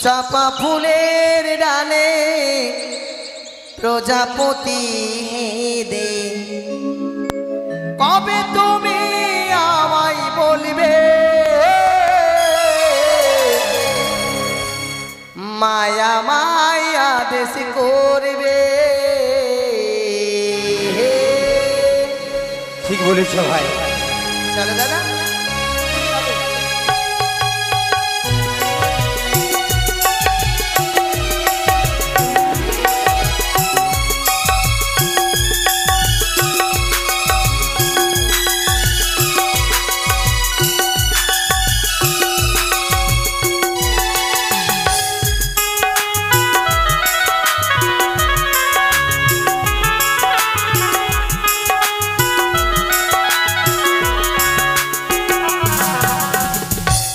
চাপা ফুলের ডালে প্রজাপতি দে কবে তুমি আমায় বলবে মায়া মায়া দেশ করবে। ঠিক বলেছ ভাই। চলো দাদা।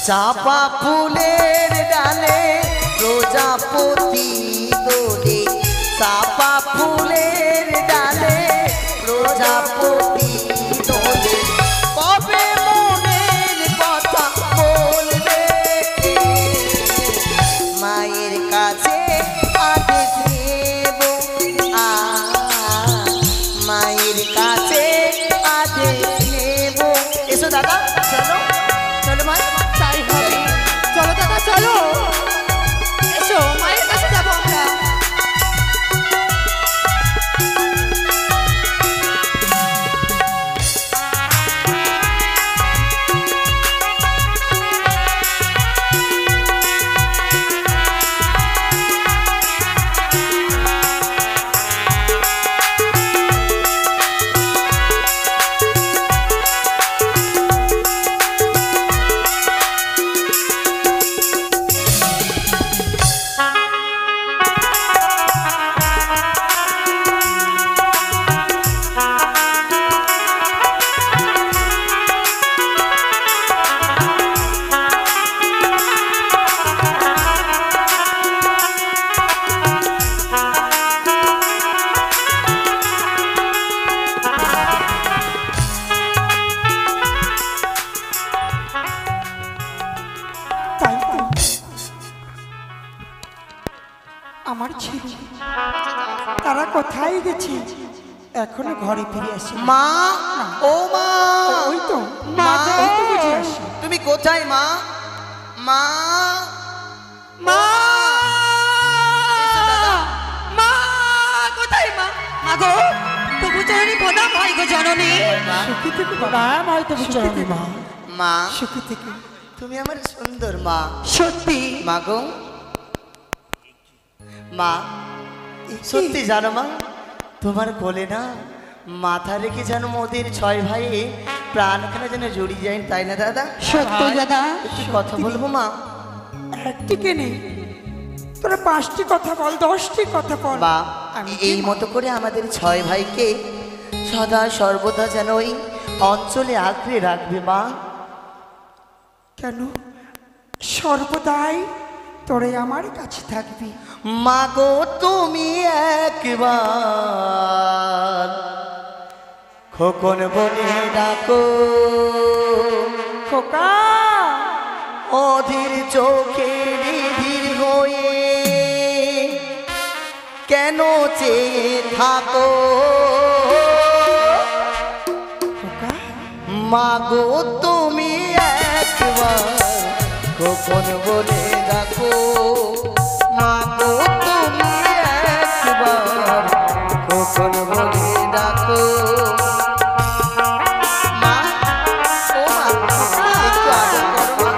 চাপা ফুলের ডালে প্রজাপতি দোলে চাপা ফুলের ডালে প্রজাপতি দোলে কবে মনের কথা বলবে মায়ের কাছে আদেশ নেব মায়ের কাছে আদেশ নেব। এসো দাদা চলো চলো মা। চলো দাদা চলো, এসো মায়ের কাছে যাবো আমরা। আমার ছেলে তারা কোথায় গেছে? এখনো ঘরে ফিরে আসে মা। ও মা, ওই তো মা ওই তো বুঝে আসে। তুমি কোথায় মা? মা মা এসো দাদা। মা কোথায় মা? মা গো তবু জননী প্রণাম হয় গো জননী। সুখী থেকে বাবা মাই তো বুঝে মা। মা সুখী থেকে তুমি আমার সুন্দর মা। সত্যি মা গো মা সত্যি জানো মা তোমার কোলে না মাথা রেখে যেন মোদের ছয় ভাই প্রাণখানা যেন জড়িয়ে যায়, তাই না দাদা? সত্য দাদা। একটু কথা বলবো মা? একটিকে নেই, তোরা 5টি কথা বল, 10টি কথা বল। বা এই মতো করে আমাদের ছয় ভাইকে সদা সর্বদা যেন ওই অঞ্চলে আঁকড়ে রাখবে মা। কেন? সর্বদাই তোরে আমার কাছে থাকবি। মা গো তুমি একবার খোকন বলে ডাকো, খোকা অধীর চোখে নিধির হয়ে কেন চেয়ে থাকো। খোকা মা গো তুমি একবার খোকন বলে ডাকো, মা গো তুমি একবার খোকন বলে ডাকো। মা ও মা একটু আদর করো মা।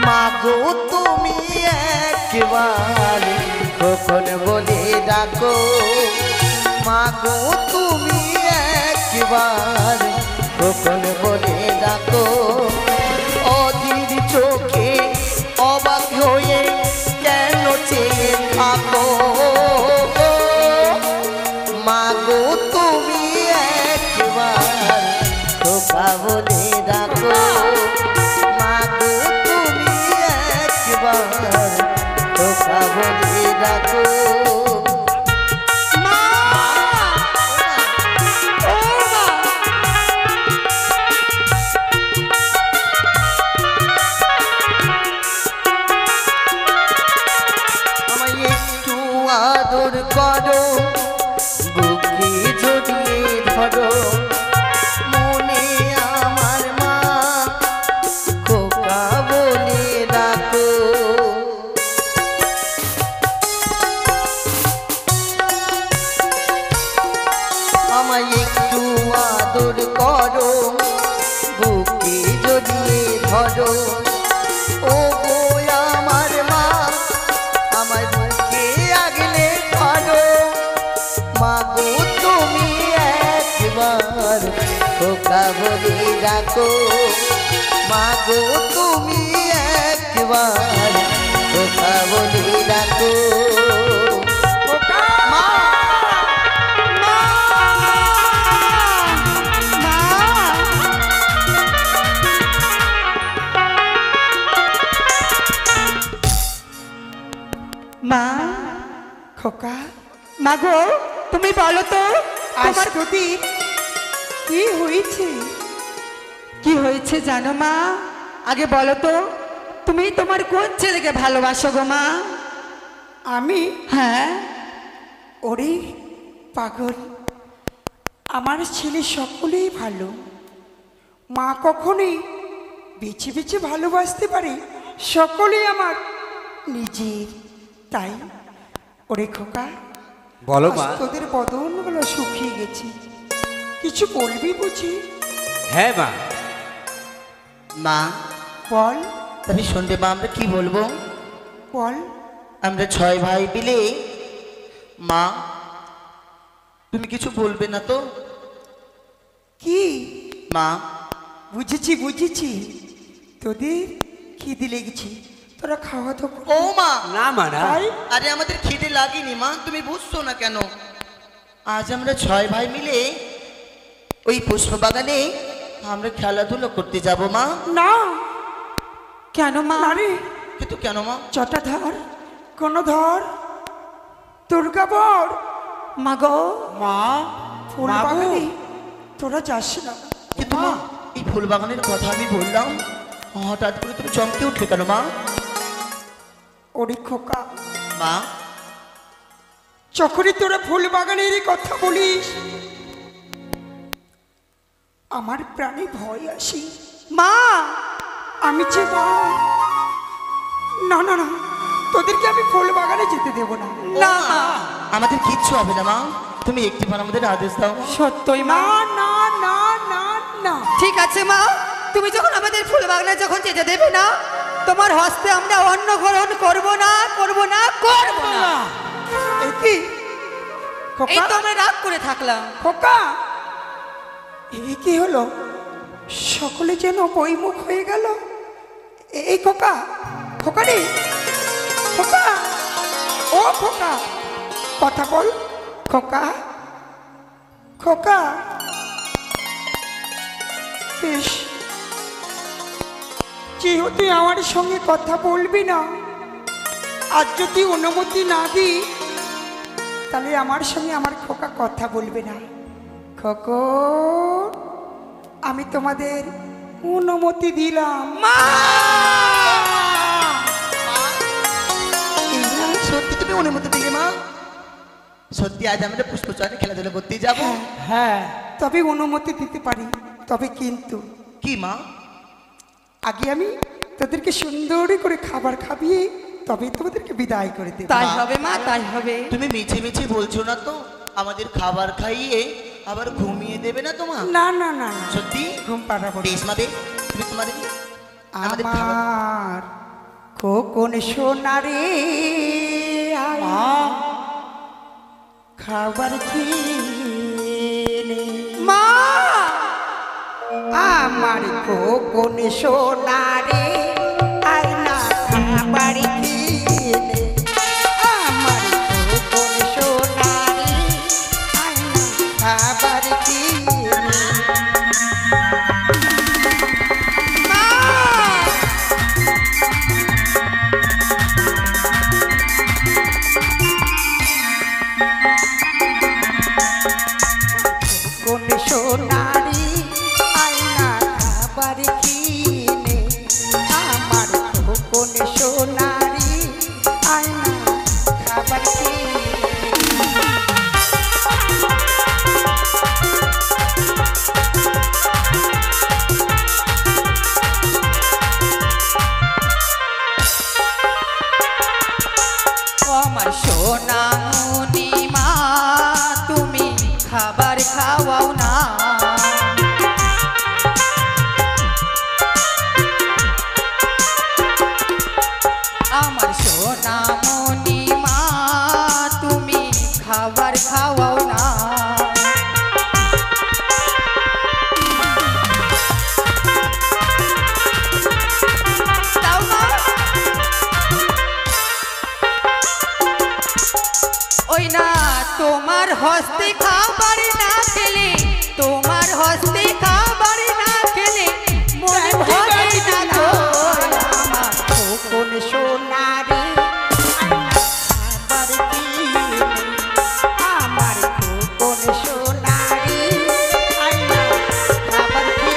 মা গো তুমি একবার খোকন বলে ডাকো, মা গো তুমি একবার খোকন বলে ডাকো। অধীর চোখে অবাক হয়ে কেন চেয়ে থাকো। মা গো তুমি একবার খোকা বলে ডাকো, মা গো তুমি একবার খোকা বলে ডাকো। মা ও মা একবার খোকা বলে ডাকো মা গো তুমি একবার খোকা বলে ডাকো মা মা খোকা মা গো তুমি বলো তো আজ তোমার তোদের কি হয়েছে? কি হয়েছে জানো মা? আগে বলো তো তুমি তোমার কোন ছেলেকে ভালোবাসো গো মা? আমি? হ্যাঁ। ওরে পাগল, আমার ছেলে সকলেই ভালো। মা কখনোই বেছে বেছে ভালোবাসতে পারে? সকলেই আমার নিজের। তাই ওরে খোকা, বলো আজ মা। তোদের বদনগুলো শুকিয়ে গেছে, কিছু বলবি বুঝি? হ্যাঁ মা। মা বল তুমি শুনতে মা আমরা কি বলবো? বল। আমরা 6 ভাই মিলে মা তুমি কিছু বলবে না তো? কি? মা বুঝেছি বুঝেছি, তোদের খিদে লেগেছে, তোরা খাওয়া তো ও মা না মা না। তাই আরে আমাদের খিদে লাগেনি মা, তুমি বুঝছো না কেন? আজ আমরা 6 ভাই মিলে ওই পুষ্প বাগানে আমরা খেলাধুলো করতে যাব মা। না কেন মা? না রে, কিন্তু কেন মা? চটাধর কোন ধর দুর্গাবর মা গো মা ফুল মা গো। বাগানে তোরা যাস না। কিন্তু মা এই ফুল বাগানের কথা আমি বললাম, হঠাৎ করে তুমি চমকে উঠলে কেন মা? ওরে খোকা, মা যখনই তোরা ফুল বাগানের কথা বলিস আমার প্রাণে ভয় আসে। মা আমি যে মা, না না না, তোদেরকে আমি ফুল বাগানে যেতে দেবো না। ও মা, আমাদের কিচ্ছু হবে না মা, তুমি একটিবার আমাদের আদেশ দাও। সত্যই মা? না না না না না, ঠিক আছে মা, তুমি যখন আমাদের ফুল বাগানে যখন যেতে দেবে না, তোমার হস্তে আমরা অন্ন গ্রহণ করব না করব না করব না। এ কি এই খোকা? তো আমরা রাগ করে থাকলাম। খোকা, এ কি হলো? সকলে যেন বইমুখ হয়ে গেল। এই খোকা, খোকা রে খোকা, ও খোকা, কথা বল খোকা, খোকা। বেশ, যেহেতু তুই আমার সঙ্গে কথা বলবি না, আর যদি অনুমতি না দিই তাহলে আমার সঙ্গে আমার খোকা কথা বলবে না। খোকো, আমি তোমাদের অনুমতি দিলাম। মা এই না, সত্যি তুমি অনুমতি দিলে মা? সত্যি আজ আমরা পুষ্পচরে খেলাধুলা করতে যাব? হ্যাঁ, তবে অনুমতি দিতে পারি, তবে কিন্তু কি মা? আগে আমি তোদেরকে সুন্দর করে খাবার খাবিয়ে তবে তোমাদেরকে বিদায় করে দেব। তাই হবে মা, তাই হবে। তুমি মিছে মিছে বলছো না তো? আমাদের খাবার খাইয়ে আবার ঘুমিয়ে দেবে না তোমা? না না না না, সত্যি? ঘুম পাড়াবো না। বেশ মা, বেশ। তুমি তোমাদের আমাদের খাবার আমার খোকন সোনারে আয়, খাবার খেলে মা আমার খোকন সোনারে আয় না খাবার খেলে, আমার খোকন সোনারে আয় না খাবার খেলে। মা কোন সোনারি আয়না খাবার কিনে, আমার কোন সোনারি আয়না খাবার কিনে। আমার সোনা মুনি মা, তুমি খাবার খাওয়াও না। হস্তে খাবার না খেলে, তোমার হস্তে খাবার না খেলে মন ভরে না গো। আমার কোন সোনারে আবার কি আমার কোন সোনারে আইনা আবার কি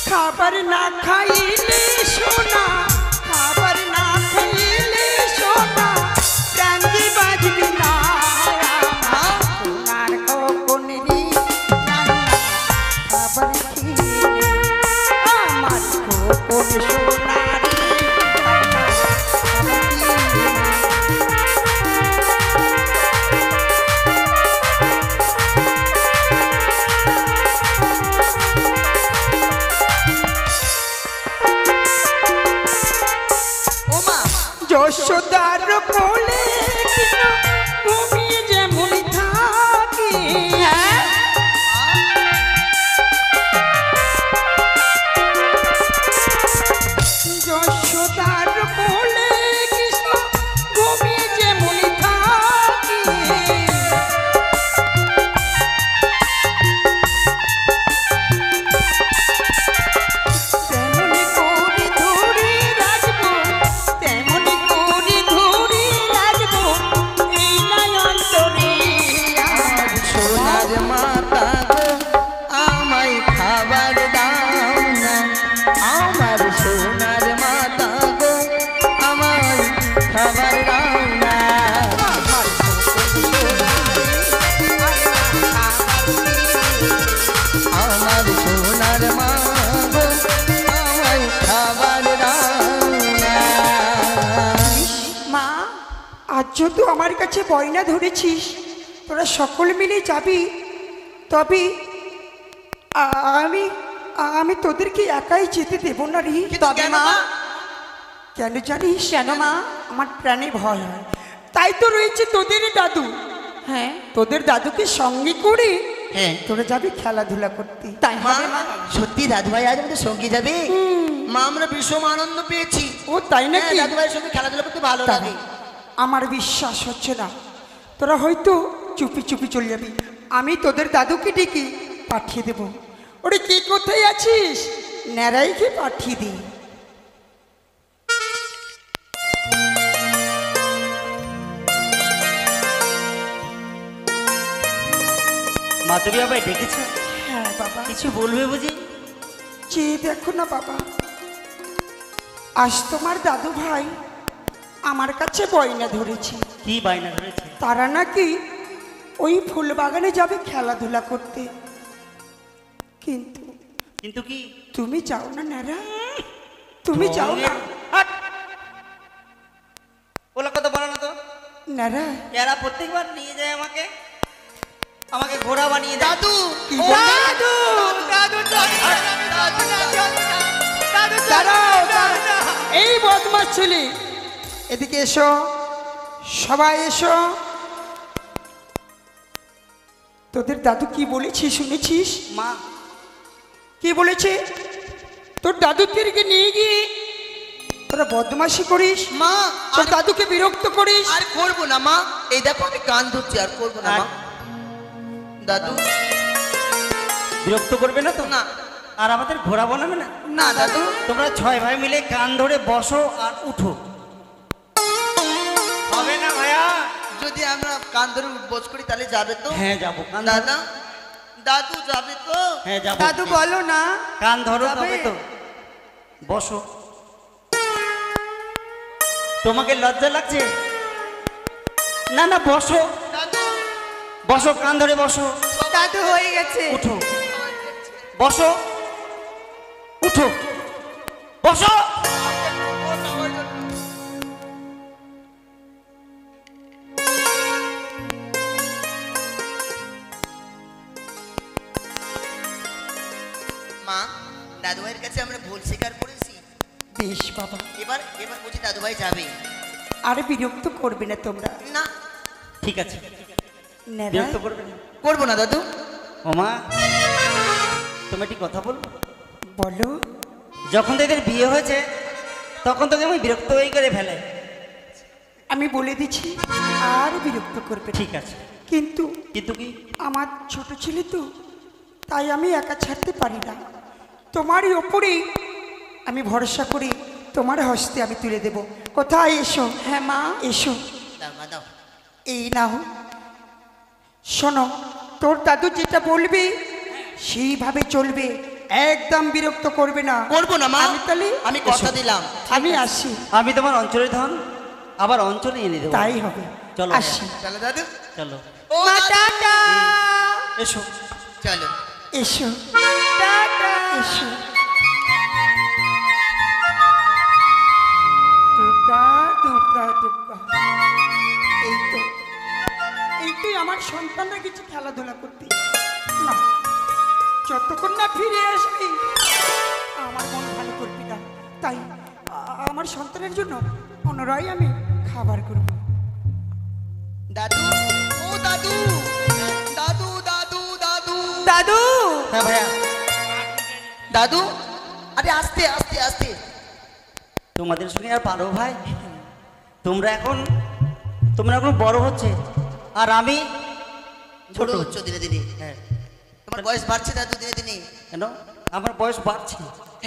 খাবার না খাইলে সোনা, খাবার না খাইলে সোনা প্রাণ যে বাজবি না। আমার সোনার কোকনেরি খাবার খেলে আমার কোকন সোনারি খাবার খেলে যশোদার কোলে ঘুমিয়ে যেমন থাকি, যশোদার কোলে কৃষ্ণ ঘুমিয়ে যেমন থাকি, তেমনি করে ধরে রাখবো, তেমনি করে ধরে রাখবো এই নয়ন তরে। আমার সোনার মাতা গো আমায় খাবার দাও না, আমার সোনার মাতা গো আমায় খাবার দাও না। আমার আমার সোনার মা গো আমায় খাবার দাও না। মা, আজ যেহেতু আমার কাছে বয়না ধরেছিস, তোরা সকল মিলে যাবি, তবে আমি আমি তোদেরকে একাই যেতে দেব না রে। তবে মা, কেন জানিস? কেন মা? আমার প্রাণে ভয় হয়, তাই তো রয়েছে তোদের দাদু। হ্যাঁ তোদের দাদুকে সঙ্গে করে হ্যাঁ তোরা যাবি খেলাধুলা করতে। তাই মা, হবে মা। সত্যি দাদুভাই আজ আমাদের সঙ্গে যাবে? মা, আমরা ভীষণ আনন্দ পেয়েছি। ও তাই হ্যাঁ, নাকি? দাদুভাইয়ের সঙ্গে খেলাধুলা করতে ভালো তা লাগে। আমার বিশ্বাস হচ্ছে না, তোরা হয়তো চুপি চুপি চলে যাবি। আমি তোদের দাদুকে ডেকে পাঠিয়ে দেব। ওরে কে কোথায় আছিস? ন্যাড়াইকে পাঠিয়ে দিই। মাধবী বাবা ডেকেছ? হ্যাঁ বাবা। কিছু বলবে বুঝি? চেয়ে দেখো না বাবা, আজ তোমার দাদু ভাই আমার কাছে বয়না ধরেছে। কি বায়না ধরেছে? তারা নাকি ওই ফুল বাগানে যাবে খেলাধুলা করতে, কিন্তু কিন্তু কি? তুমি যাও না ন্যাড়া, তুমি যাও না হাট! ওলা কথা বলো না তো। ন্যাড়া। এরা প্রত্যেকবার নিয়ে যায় আমাকে, আমাকে ঘোড়া বানিয়ে দেয়। দাদু কি ও, বললি? দাদু দাদু চল না, দাদু না, চল না। দাদু চল দাঁড়াও, না, দাঁড়াও। না। এই বদমাস ছেলে, এদিকে এসো, সবাই এসো। তোদের দাদু কি বলেছি শুনেছিস? মা, কি বলেছে? তোর দাদুর দিকে নিয়ে গিয়ে তোরা বদমাশি করিস, মা, তোর দাদুকে বিরক্ত করিস। আর করবো না মা। এই দেখো আমি কান ধরছি, আর করবো না মা। দাদু বিরক্ত করবে না তো? না আর আমাদের ঘোড়া বানাবে না? না দাদু, তোমরা 6 ভাই মিলে কান ধরে বসো আর উঠো। হবে না ভাইয়া? যদি আমরা কান ধরে বস করি তাহলে যাবে তো? হ্যাঁ যাবো। কান ধরো। দাদা, দাদু যাবে তো? হ্যাঁ যাবো। দাদু বলো না। কান ধরো যাবে? তবে তো। বসো। তোমাকে লজ্জা লাগছে? না না, বসো দাদু বসো, কান ধরে বসো। দাদু হয়ে গেছে। উঠো, বসো, উঠো, বসো। মা, দাদু ভাইয়ের কাছে আমরা ভুল স্বীকার করেছি। বেশ বাবা, এবার এবার বুঝি দাদু ভাই যাবে? আর বিরক্ত করবে না তোমরা। না, ঠিক আছে, ন্যাড়া, বিরক্ত করবে না। করবো না দাদু। ওমা তুমি একটি কথা বলবো? বলো। যখন তো এদের বিয়ে হয়েছে তখন তোকে আমি বিরক্ত হয়ে করে ফেলে। আমি বলে দিচ্ছি আর বিরক্ত করবে না। ঠিক আছে, কিন্তু কিন্তু কি? আমার ছোট ছেলে তো, তাই আমি একা ছাড়তে পারি না। তোমারই ওপরেই আমি ভরসা করি, তোমার হস্তে আমি তুলে দেব। কোথায়? এসো। হ্যাঁ মা এসো। দাও মা দাও। এই নাও, শোনো, তোর দাদু যেটা বলবে সেইভাবে চলবে, একদম বিরক্ত করবে না। করবো না মা, আমি তাহলে আমি কথা দিলাম। আমি আসি। আমি তোমার অঞ্চলের ধন আবার অঞ্চলে এনে দেবো। তাই হবে। চলো আসি। চলো দাদু, চলো ও মা দাদু। টাটা। এসো। চলো। এসো টাটা। এসো। দুর্গা দুর্গা দুর্গা। এই তো, এইটাই আমার সন্তানরা কিছু খেলাধুলা করতে না, যতক্ষণ না ফিরে আসবি আমার মন ভালো করবি না। তাই আমার সন্তানের জন্য পুনরায় আমি খাবার করব। দাদু, ও দাদু, দাদু দাদু দাদু দাদু। হ্যাঁ ভাইয়া। দাদু, আরে আস্তে আস্তে আস্তে। তোমাদের সঙ্গে আর পারো ভাই? তোমরা এখন বড় হচ্ছে আর আমি ছোট হচ্ছে দিনে দিনে। হ্যাঁ। তোমার বয়স বাড়ছে দাদু দিনে দিনে। কেন? আমার বয়স বাড়ছে।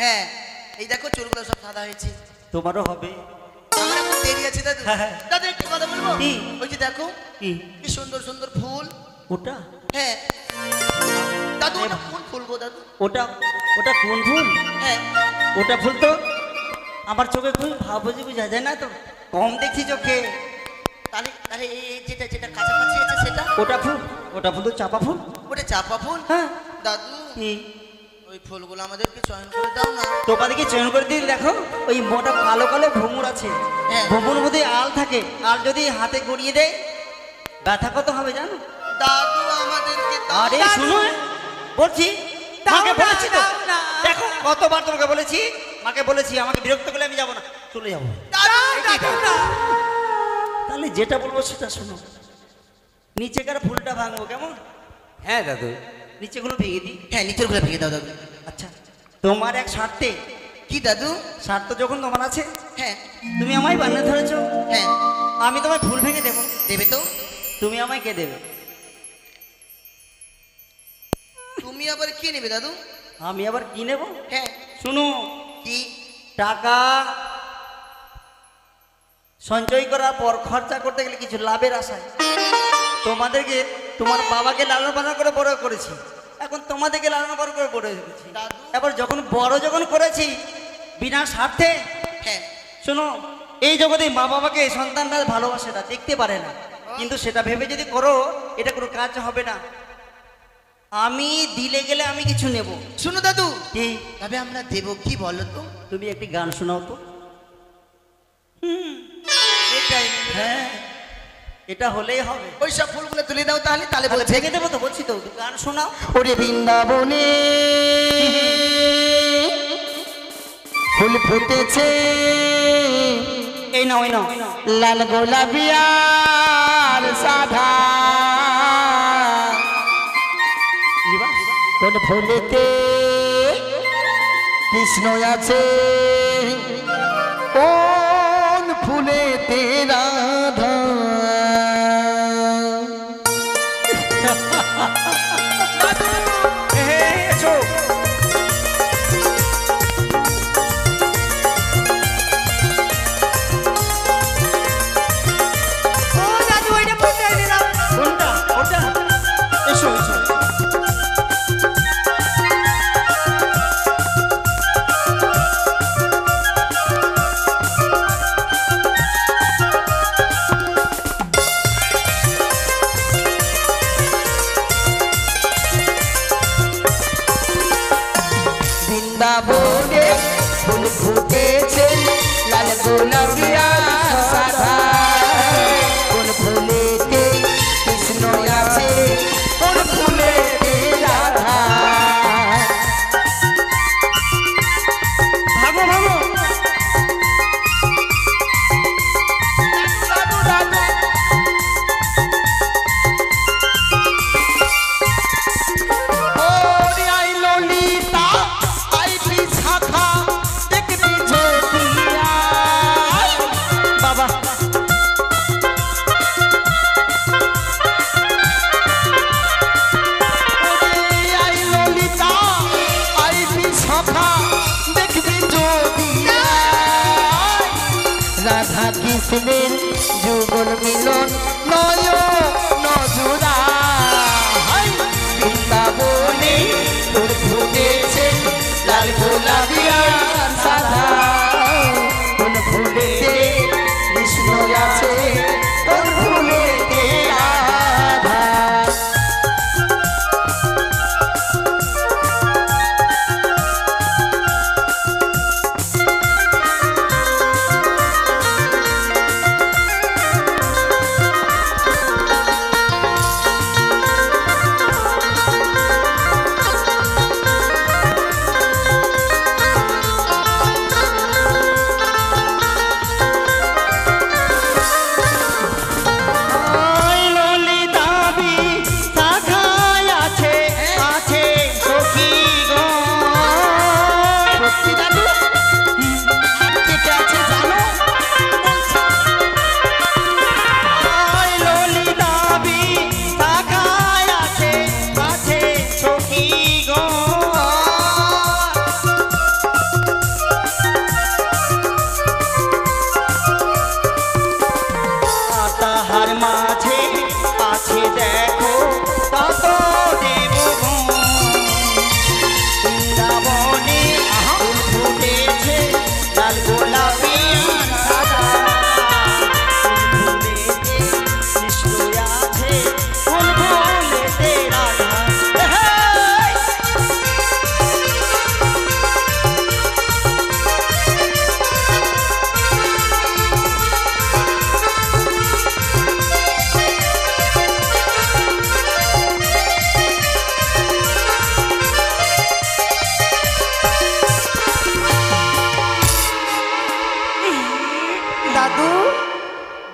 হ্যাঁ, এই দেখো চুলগুলো সব সাদা হয়েছে। তোমারও হবে। আমার এখন দেরি আছে দাদু। হ্যাঁ, হ্যাঁ। দাদু একটু কথা বলবো? কি? ওই যে দেখো কি? কি সুন্দর সুন্দর ফুল। ওটা হ্যাঁ দাদু, ওটা কোন ফুল গো দাদু? ওটা ওটা কোন ফুল? হ্যাঁ, ওটা ফুল তো আমার চোখে খুব ভাবুজি বোঝা যায় না তো, কম দেখি চোখে। তাহলে তাহলে এই যেটা যেটা কাছাকাছি আছে সেটা? ওটা ফুল তো চাপা ফুল। ওটা চাপা ফুল। হ্যাঁ। দাদু, কি? ওই ফুলগুলো আমাদেরকে চয়ন করে দাও না। তোমাদেরকে চয়ন করে দিয়ে দেখো, ওই মোটা কালো কালো ভ্রমর আছে, হ্যাঁ। ভ্রমর মধ্যে আল থাকে, আল যদি হাতে গড়িয়ে দেয় ব্যথা কত হবে জানো? দাদু আমাদেরকে দাও। আরে দাদু। শুনো, বলছি দাও মাকে না, বলেছি তো, দাও না। দেখো কতবার তোমাকে বলেছি, মাকে বলেছি আমাকে বিরক্ত করলে আমি যাবো না, চলে যাবো। দাদু না। তাহলে যেটা বলবো সেটা শোনো, নিচেকার ফুলটা ভাঙবো কেমন? হ্যাঁ দাদু। নিচেগুলো ভেঙে দিই। হ্যাঁ, নিচের গুলো ভেঙে দাও দাদু। আচ্ছা, তোমার এক স্বার্থে, কি দাদু? স্বার্থ যখন তোমার আছে, হ্যাঁ তুমি আমায় বানিয়ে ধরেছো, হ্যাঁ, আমি তোমায় ফুল ভেঙে দেবো, দেবে তো? তুমি আমায় কে দেবে? তুমি আবার কি নেবে দাদু? আমি আবার কি নেব? হ্যাঁ, শুনো, কি? টাকা সঞ্চয় করার পর খরচা করতে গেলে কিছু লাভের আশায় তোমাদেরকে, তোমার বাবাকে লালন পালন করে বড় করেছি, এখন তোমাদেরকে লালন পালন করে বড় করেছি। দাদু। এবার যখন বড় করেছি বিনা স্বার্থে, হ্যাঁ, শোনো, এই জগতে মা বাবাকে সন্তানরা ভালোবাসে না, দেখতে পারে না, কিন্তু সেটা ভেবে যদি করো এটা কোনো কাজ হবে না। আমি দিলে গেলে আমি কিছু নেব। শুনো দাদু, কি? তবে আমরা দেবো কি বলো তো? তুমি একটি গান শোনাও তো। এটাই। হ্যাঁ, এটা হলেই হবে। ওই সব ফুলগুলো তুলে দাও তাহলে, তাহলে তাহলে বলছে ভেঙে দেবো তো, বলছি তো, গান শোনাও। ওরে বৃন্দাবনে ফুল ফুটেছে, এই নাও, এই নাও। লাল গোলাপি আর সাদা, নিবা? কোন ফুলেতে কৃষ্ণ আছে, কোন ফুলেতে রাধা। এসো। ও দাদু, ওইটা ফুলটা এনে দাও। কোনটা? ওটা? এসো, এসো। বৃন্দাবনে ফুল ফুটেছে, লাল গোলাপি আর সাদা, কোন ফুলেতে কৃষ্ণ আছে, কোন ফুলেতে রাধা। ভাগো, ভাগো। দাদু, দাদু, সখা দেখবি যদি রাধা কৃষ্ণের যুগল মিলন নয় নজুরা বৃন্দাবনে ফুল ফুটেছে লাল গোলাপি আর সাদা কোন ফুলেতে কৃষ্ণ আছে কোন ফুলেতে রাধা।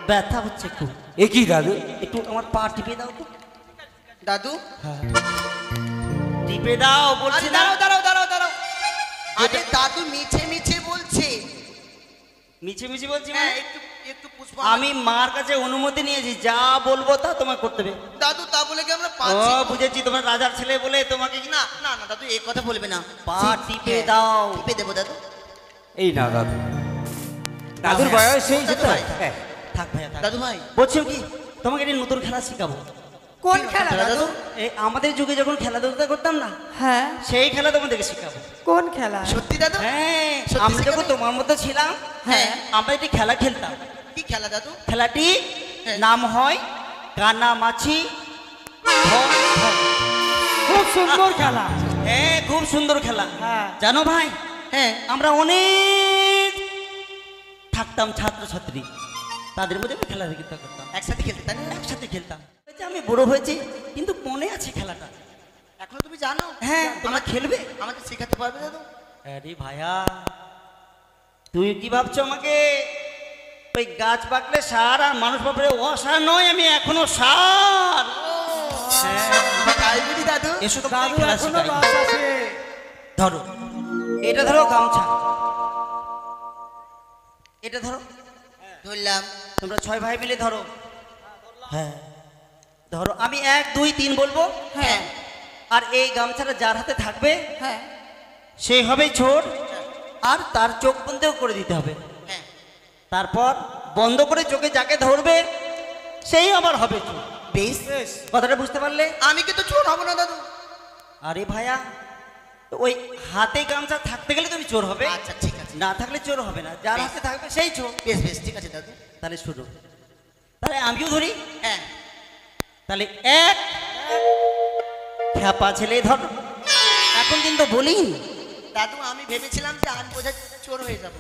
ব্যথা হচ্ছে খুব। এ কি দাদু? একটু আমার পা টিপে দাও তো দাদু টিপে দাও বলছি। দাঁড়াও দাঁড়াও দাঁড়াও দাঁড়াও, আরে দাদু মিছে মিছে বলছে। মিছে মিছে বলছি হ্যাঁ, মানে? একটু একটু পুষ্পা। আমি মার কাছে অনুমতি নিয়েছি, যা বলবো তা তোমায় করতে হবে। দাদু তা বলে কি আমরা ও পাচ্ছি? বুঝেছি, তোমার রাজার ছেলে বলে তোমাকে কি না না না দাদু এই কথা বলবে না। পা টিপে হ্যাঁ, দাও। টিপে দেবো দাদু। এই না দাদু, দাদুর বয়স এই দাদু ভাই। হ্যাঁ। থাক ভাইয়া থাক। দাদু ভাই বলছি কি, তোমাকে একটা নতুন খেলা শিখাবো। কোন খেলা দাদু? দাদু? এই আমাদের যুগে যখন খেলাধুলা করতাম না, হ্যাঁ, সেই খেলা তোমাদেরকে শিখাবো। কোন খেলা? সত্যি দাদু? হ্যাঁ, সত্যি আমরা যখন শিখাবে? তোমার মতো ছিলাম, হ্যাঁ। আমরা একটি খেলা খেলতাম। কি খেলা দাদু? খেলাটি হ্যাঁ। নাম হয় কানামাছি ধর ধর। খুব সুন্দর খেলা। হ্যাঁ, খুব সুন্দর খেলা। হ্যাঁ। জানো ভাই, হ্যাঁ আমরা অনেক থাকতাম ছাত্রছাত্রী, তাদের মধ্যে আমি খেলা দেখতে করতাম, একসাথে খেলতে তাই না? একসাথে খেলতাম। হয়েছে, আমি বড় হয়েছি কিন্তু মনে আছে খেলাটা। এখনো তুমি জানো? হ্যাঁ, তোমরা খেলবে? আমাকে শেখাতে পারবে দাদু? আরে ভাইয়া, তুই কি ভাবছো আমাকে ওই গাছ পাকলে সার আর মানুষ পাকলে অসার নয়, আমি এখনো সার। হ্যাঁ, তাই বুঝি দাদু? এসো তো দাদু খেলা এখনো শেখাই। বাস আছে। ধরো, এটা ধরো গামছা, এটা ধরো। ধরলাম। তোমরা 6 ভাই মিলে ধরো। হ্যাঁ ধরো, আমি 1 2 3 বলবো। হ্যাঁ আর এই গামছাটা যার হাতে থাকবে হ্যাঁ, সেই হবে চোর, আর তার চোখ বন্ধও করে দিতে হবে। হ্যাঁ তারপর বন্ধ করে চোখে যাকে ধরবে সেই আবার হবে চোর। বেশ। কথাটা বুঝতে পারলে? আমি কিন্তু চোর হব না দাদু। আরে ভাইয়া, তো ওই হাতে গামছা থাকতে গেলে তুমি চোর হবে, আচ্ছা ঠিক আছে, না থাকলে চোর হবে না, যার হাতে থাকবে সেই চোর। বেশ বেশ ঠিক আছে দাদু। তাহলে শুরু, তাহলে আমিও ধরি। হ্যাঁ তাহলে 1 খ্যাপা ছেলে ধর। এখন কিন্তু বলি দাদু, আমি ভেবেছিলাম যে আজ বোঝা চোর হয়ে যাব।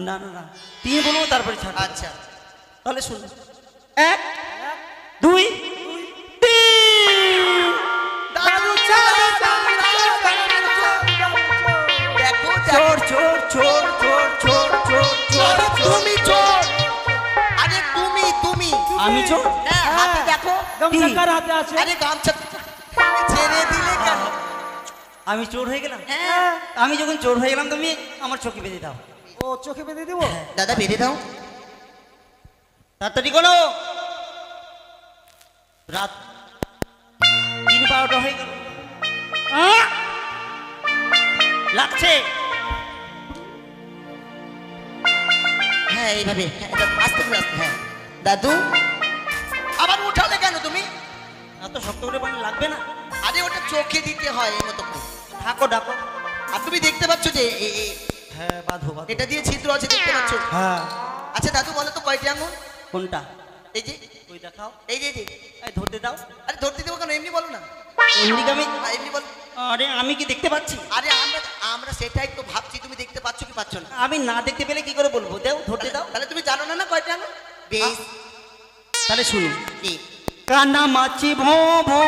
না না না, 3 বলবো তারপরে ছাড়। আচ্ছা তাহলে শুন, 1 2 3। দাদু দেখো চোর চোর চোর চোর চোর চোর চোর আরে চোর। তুমি চোর। আরে তুমি তুমি আমি চোর? হ্যাঁ হাতে দেখো। গামছা কার হাতে আছে? আরে গামছা ছেড়ে দিলে কেন? আমি চোর হয়ে গেলাম? হ্যাঁ আমি যখন চোর হয়ে গেলাম তুমি আমার চোখে বেঁধে দাও। ও চোখে বেঁধে দেবো? দাদা বেঁধে দাও। তাড়াতাড়ি করো, রাত 3 12টা হয়ে গেল। লাগছে। হ্যাঁ এইভাবে, হ্যাঁ, এটা আস্তে করে আস্তে, হ্যাঁ। দাদু আবার উঠালে কেন তুমি? এত শক্ত করে পানি লাগবে না। আরে ওটা চোখে দিতে হয় এই মতো করে। থাকো ডাকো। আর তুমি দেখতে পাচ্ছ যে হ্যাঁ বাঁধো বাঁধো। এটা দিয়ে ছিদ্র আছে, দেখতে পাচ্ছ? হ্যাঁ। আচ্ছা দাদু বলো তো কয়টি আঙুল? কোনটা? এই যে, ওই দেখাও। এই যে, এই যে। এই ধরতে দাও। আরে ধরতে দেবো কেন, এমনি বলো না। এমনিকে আমি, এমনি বলো। আরে আমি কি দেখতে পাচ্ছি? আরে আমরা আমরা সেটাই তো ভাবছি, তুমি দেখতে পাচ্ছ কি পাচ্ছ না? আমি না দেখতে পেলে কি করে বলবো? দেও, ধরতে দাও। তাহলে তুমি জানো না না কয়টি আঙুল? বেশ, তাহলে শুনুন। কি? কানা মাছি ভো ভো,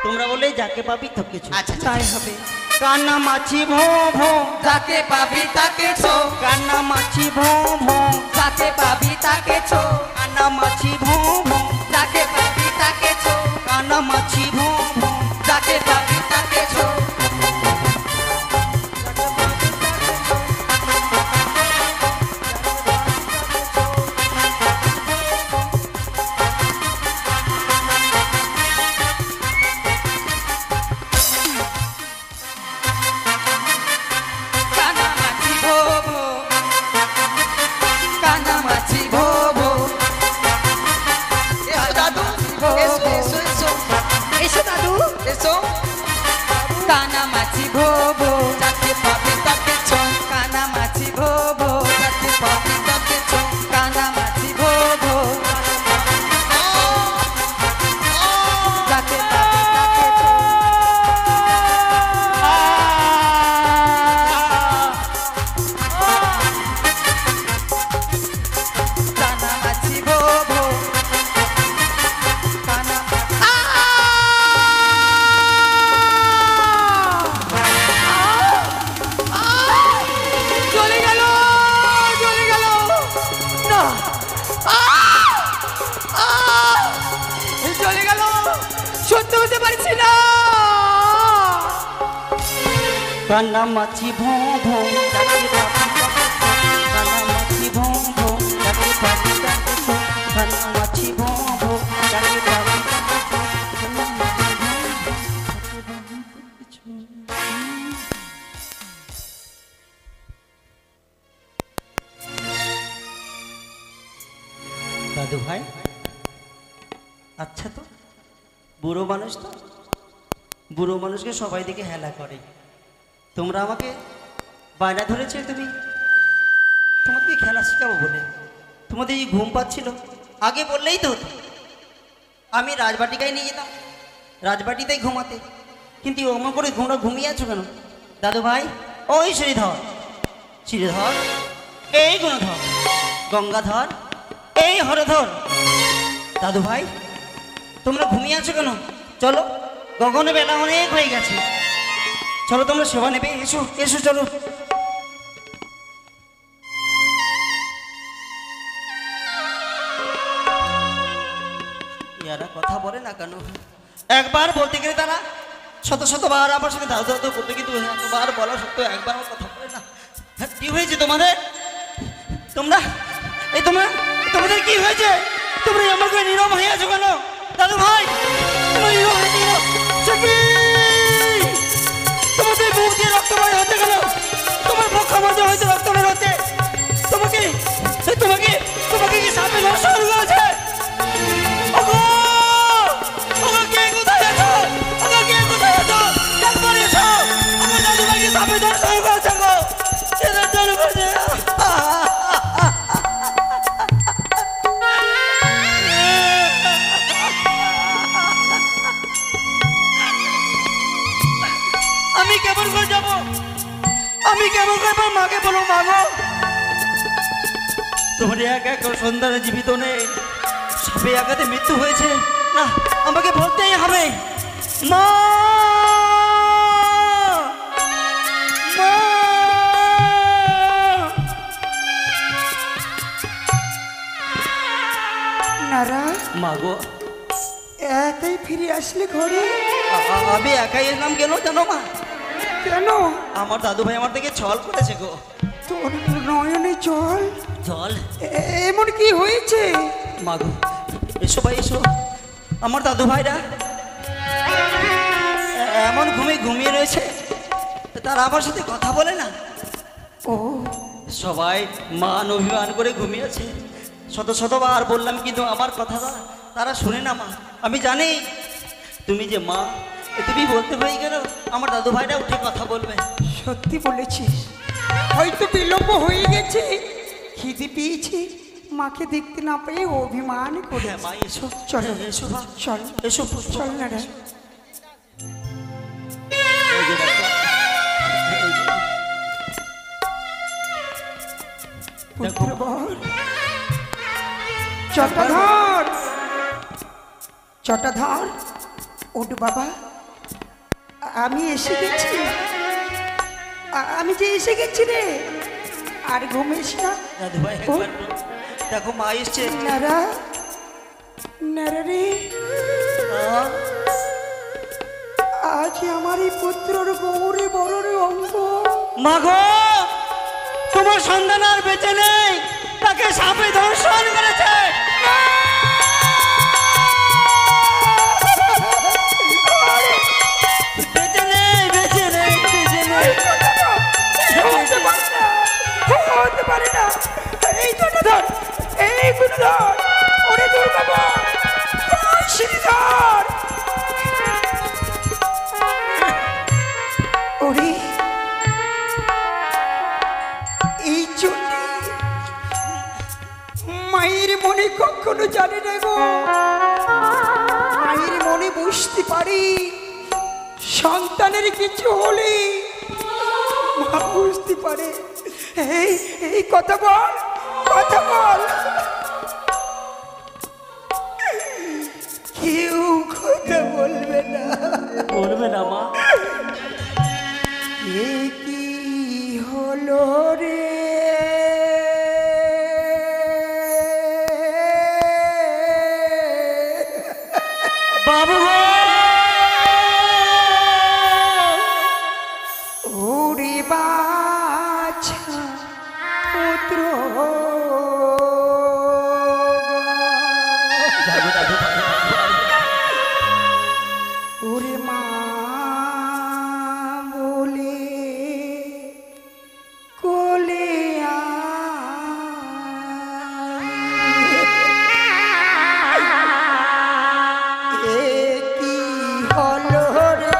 তোমরা বলে যাকে পাবি তোকে ছো। আচ্ছা আচ্ছা, তাই হবে। কানা মাছি ভো ভো, যাকে পাবি তাকে ছো, কানা মাছি ভো ভো, যাকে পাবি তাকে ছো, কানা মাছি ভো ভো, যাকে পাবি তাকে ছো, কানা মাছি ভো ভো, যাকে পাবি তাকে ছো। কানামাছি ভো ভো, কানামাছি ভো ভো, এসো দাদু, এসো এসো এসো এসো দাদু। এসো। কানামাছি ভো ভো, যাকে পাবে তাকে ছো, কানামাছি ভো ভো, যাকে পাবে তাকে ছো। কানামাছি ভো ভো, যাকে পাবি তাকে ছো। কানামাছি ভো ভো, চলে গেল, চলে গেল না, চলে গেল, সত্য হতে পারছি না। কানা মাছি ভো ভো, যাকে পাবি তাকে ছো। কানা মাছি ভো ভো, যাকে পাবি তাকে ছো। কানা মাছি ভো ভো, যাকে পাবি তাকে ছো। কানা মাছি ভো ভো, যাকে পাবি তাকে ছো। দাদু ভাই, আচ্ছা তো বুড়ো মানুষ তো, বুড়ো মানুষকে সবাই দিকে হেলা করে। তোমরা আমাকে বায়না ধরেছে তোমাদেরকে খেলা শেখাবো বলে। তোমাদের এই ঘুম পাচ্ছিল, আগে বললেই তো হতো। আমি রাজবাটিকায় নিয়ে যেতাম, রাজবাটিতেই ঘুমাতে। কিন্তু অমন করে ঘুমিয়ে আছো কেন? দাদু ভাই, ওই শ্রীধর, শ্রীধর, এই গুণধর, গঙ্গাধর, এই হরধর। দাদু ভাই, তোমরা ঘুমিয়ে আছো কেন? চলো, গগনে বেলা অনেক হয়ে গেছে। চলো তোমরা সেবা নেবে, এসো এসো চলো। এরা কথা বলে না কেন? একবার বলতে গেলে তারা শত শতবার আমার সঙ্গে দাদু দাদু করতে, কিন্তু এতবার বলা সত্ত্বেও একবার কথা বলে না। হ্যাঁ, কি হয়েছে তোমাদের? তোমরা এই তোমাদের কি হয়েছে? তোমরা আমার করে নীরব হয়ে আছো কেন? দাদু ভাই, তোমরা নীরব হয়ে নীরব। তোমাদের মুখ দিয়ে রক্ত বের হতে গেল, তোমার পক্ষ মধ্যে হয়তো রক্ত বের হচ্ছে। তোমাকে তোমাকে তোমাকে কি সাপে ধর্ষণ করেছে? ওগো, ওগো, কে কোথায় আছো? ওগো, কে কোথায় আছো? একবার এসো। আমার দাদু ভাইকে সাপে ধর্ষণ করেছে গো, সে ধর্ষণ করেছে। আমি কেমন করে যাবো? আমি কেমন করে মাকে বলবো? মা গো, তোমার এক এক সন্তান জীবিত নেই, সাপে আঘাতে মৃত্যু হয়েছে। না, আমাকে বলতেই হবে। মা, মা, নারা, মা গো, একাই ফিরে আসলে ঘরে? আমি একাই এলাম কেন জানো মা? কেন? আমার দাদু ভাই আমার থেকে ছল করেছে গো। তোর নয়নে জল? জল? এমন কি হয়েছে? মা গো, এসো ভাই এসো। আমার দাদু ভাইরা এমন ঘুমিয়ে রয়েছে, তারা আমার সাথে কথা বলে না। ও সবাই মান অভিমান করে ঘুমিয়েছে। শত শতবার বললাম কিন্তু আমার কথা তারা শুনে না মা। আমি জানি তুমি যে মা, তুমি বলতে হয়ে গেল আমার দাদু ভাইরা উঠে কথা বলবে। সত্যি বলেছিস, হয়তো বিলম্ব হয়ে গেছে, খিদে পেয়েছি, মাকে দেখতে না পেয়ে অভিমান করে। হ্যাঁ মা, এসো চলো এসো মা, চল এসো পুষ্প। চল না রে। এই যে দেখো, এই যে। পুত্রবর চটাধর, চটাধর ওঠ বাবা, আমি এসে গেছি, আমি যে এসে গেছি রে, আর ঘুমিস না। দাদু ভাই একবার দেখো মা এসছে। নারা নারা রে, আহ, আজ আমার এই পুত্রর গৌরে বড়রে অঙ্গ। মা গো, তোমার সন্তান আর বেঁচে নেই, তাকে সাপে দর্শন করেছে। বেঁচে নেই, বেঁচে নেই, বেঁচে নেই। হতে পারে না, হতে পারে না, এই চটাধর, এই গুণধর, ওরে দুর্গা শ্রীধর, ওরে এই চটি মায়ের মনে কখনো জানে না গো, মায়ের মনে বুঝতে পারি সন্তানের কিছু হলে মা বুঝতে পারে। এই এই কথা বল, কথা বল। কেউ কথা বলবে না, বলবে না মা। এ কি হলো রে, বাবু গো! ওরে বাছা পুত্র, দাদু, দাদু, দাদু, ওরে মা বলে কোলে এ কি হলো রে,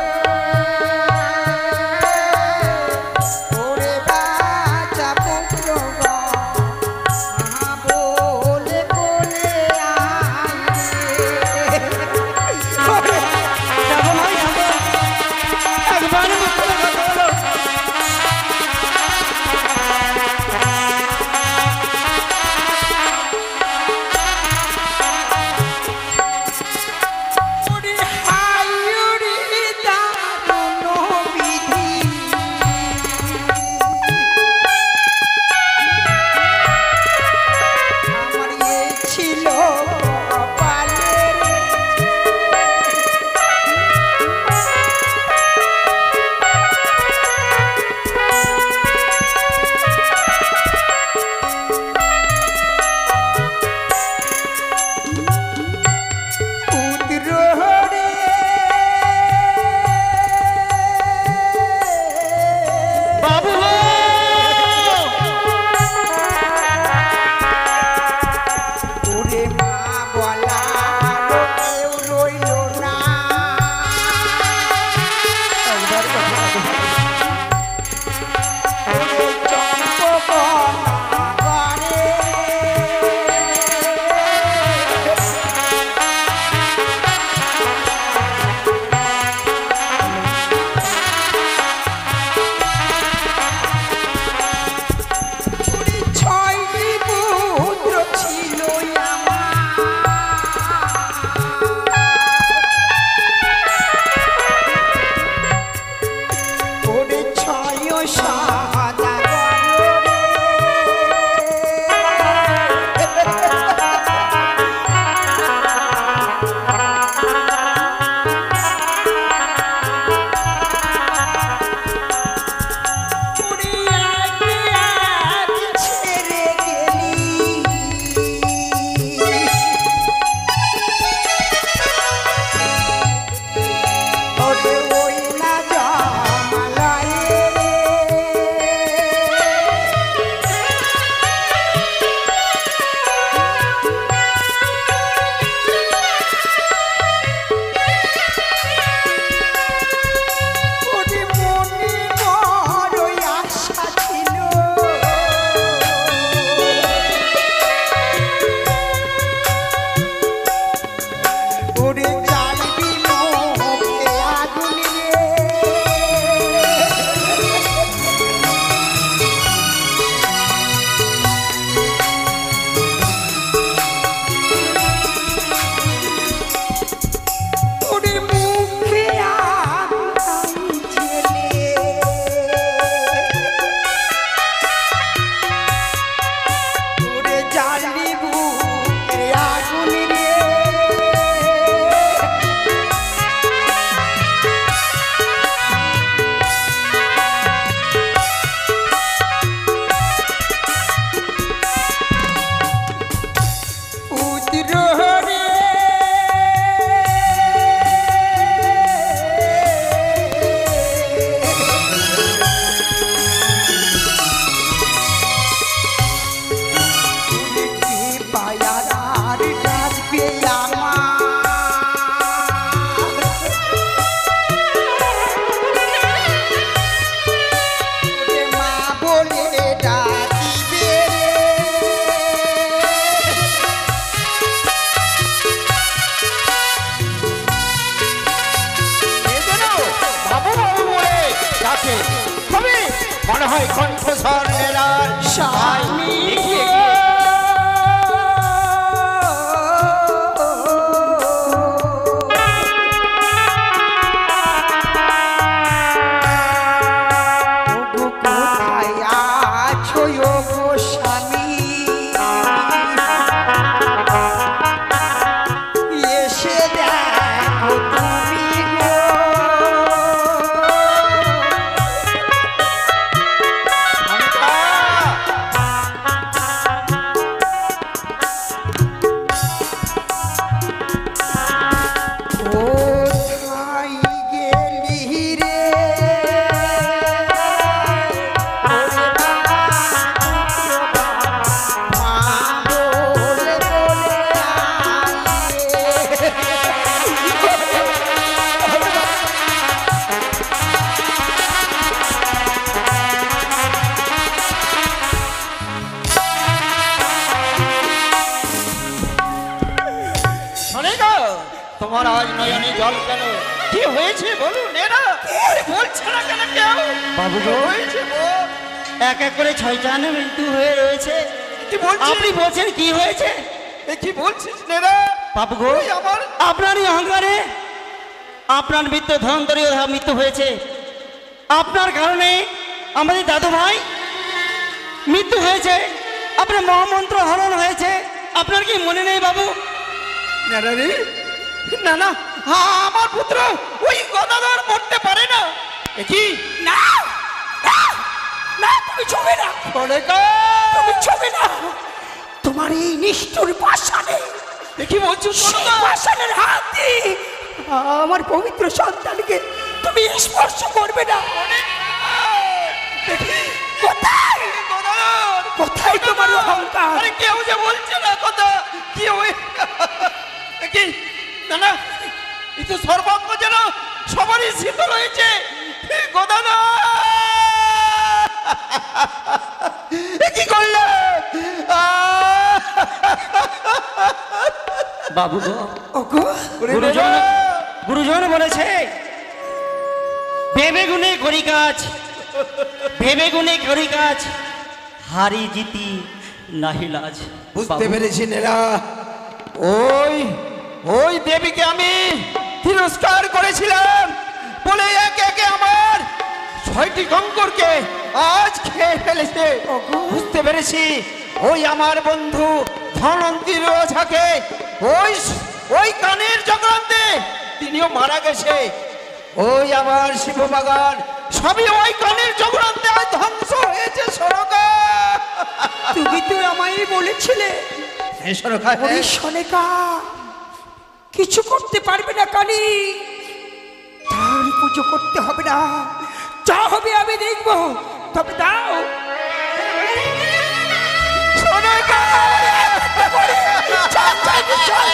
হয় কণ্ঠস্বর নেরার স্বামী কোথায় আছো গো স্বামী এসে দেখো তুমি গো কোথায় গেলি রে ওরে মা বলে বলে শোনে গো, তোমার আজ নয়নে জল কেন? কি হয়েছে বলুন এরা? আরে বলছে না কেন কেউ? বাবু গো, হয়েছে বল। এক এক করে 6টা মৃত্যু হয়ে রয়েছে। কি বলছিস? আপনি বলছেন কি হয়েছে? এ কি বলছিস নেরা? বাবু গো, ওই আমার আপনারই অহংকারে আপনার মৃত্যু ধনন্তরীয় মৃত্যু হয়েছে। আপনার কারণে আমাদের দাদু ভাই মৃত্যু হয়েছে, আপনার মহামন্ত্র হরণ হয়েছে। আপনার কি মনে নেই বাবু? নেরা রে, না না, আমার পুত্র ওই গদাধর মরতে পারে না। এ কি? না না, না তুমি ছবে না, শোনে গো, তুমি ছবে না। তোমার এই নিষ্ঠুর পাষাণে, এ কি বলছো? শোনো সেই না। পাষাণের হাত দিয়ে আমার পবিত্র সন্তানকে তুমি স্পর্শ করবে না। কোথায় গদাধর, কোথায় তোমার অহংকার? আরে কেউ যে বলছে না কথা। কি হয়ে এ কি? না না, এই তো সর্বাঙ্গ যেন সবারই শীতল হয়েছে। গদাধর, এ কি করলে? বাবু গো, ওগো গুরুজন গুরুজন বলেছে ভেবে গুনে করি কাজ, ভেবে গুনে করি কাজ, হারি জিতি নাহি লাজ। বুঝতে বাবু, পেরেছি নেরা, ওই ওই দেবীকে আমি তিরস্কার করেছিলাম বলে একে একে আমার 6টি কঙ্করকে আজ খেয়ে ফেলেছে। বুঝতে পেরেছি ওই আমার বন্ধু ধনন্তীর ওঝাকে ওই ওই কানের চক্রান্তে তিনিও মারা গেছে। ওই আমার শিববাগান সবই ওই কানের চক্রান্তে আজ ধ্বংস হয়েছে। সরকা তুমি তো আমায় বলেছিলে সরকা ওরে সনেকা কিছু করতে পারবে না কালী, তার পুজো করতে হবে না, যা হবে আমি দেখবো। তবে দাও সনেকা, চল, চল, চল,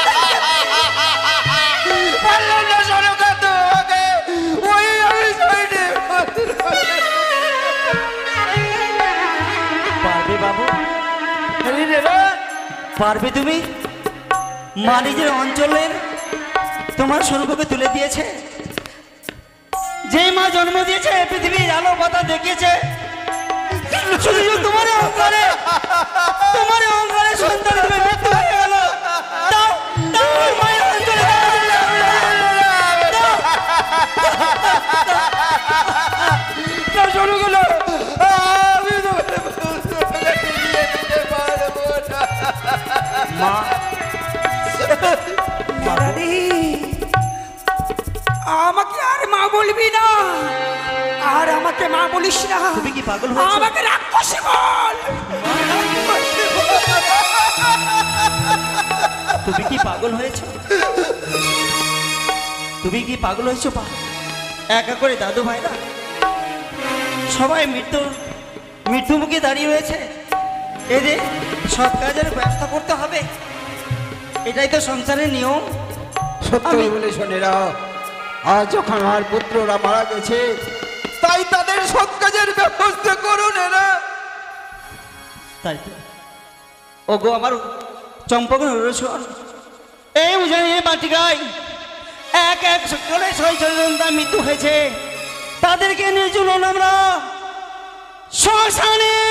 পারলাম না সরকা, তোমাকে ওই আমি সাইডে পারবে বাবু, পারবে তুমি? মা নিজের অঞ্চলের তোমার স্বরূপকে তুলে দিয়েছে, যে মা জন্ম দিয়েছে পৃথিবীর আলো পাতা দেখিয়েছে, শুধু শুধু তোমার অহংকারে, তোমার অহংকারে সন্তান রূপে মৃত্যু হয়ে গেল। দাও, দাও ওই মায়ের অঞ্চলে দাও, দাও, দাও স্বরূপগুলো। আমি তোমাকে ফিরিয়ে দিতে পারবো না। মা, রানী, আমাকে আর মা বলবি না, আর আমাকে মা বলিস না। তুমি কি পাগল হয়েছো? আমাকে রাক্ষসী বল। তুমি কি পাগল হয়েছো? তুমি কি পাগল হয়েছো? একা করে দাদু ভাইরা সবাই মৃত্যুমুখে দাঁড়িয়ে রয়েছে। এদের সৎ কাজের ব্যবস্থা করতে হবে, এটাই তো সংসারের নিয়ম। সত্যি বলে শোনেরা, আজ যখন আমার পুত্ররা মারা গেছে তাই তাদের সৎ কাজের ব্যবস্থা করুন এরা। তাই তো ওগো আমার চম্পক নরসর, এই উজানি বাটিকায় এক এক করে 6 সন্তান মৃত্যু হয়েছে। তাদেরকে নির্জুলন আমরা শ্মশানে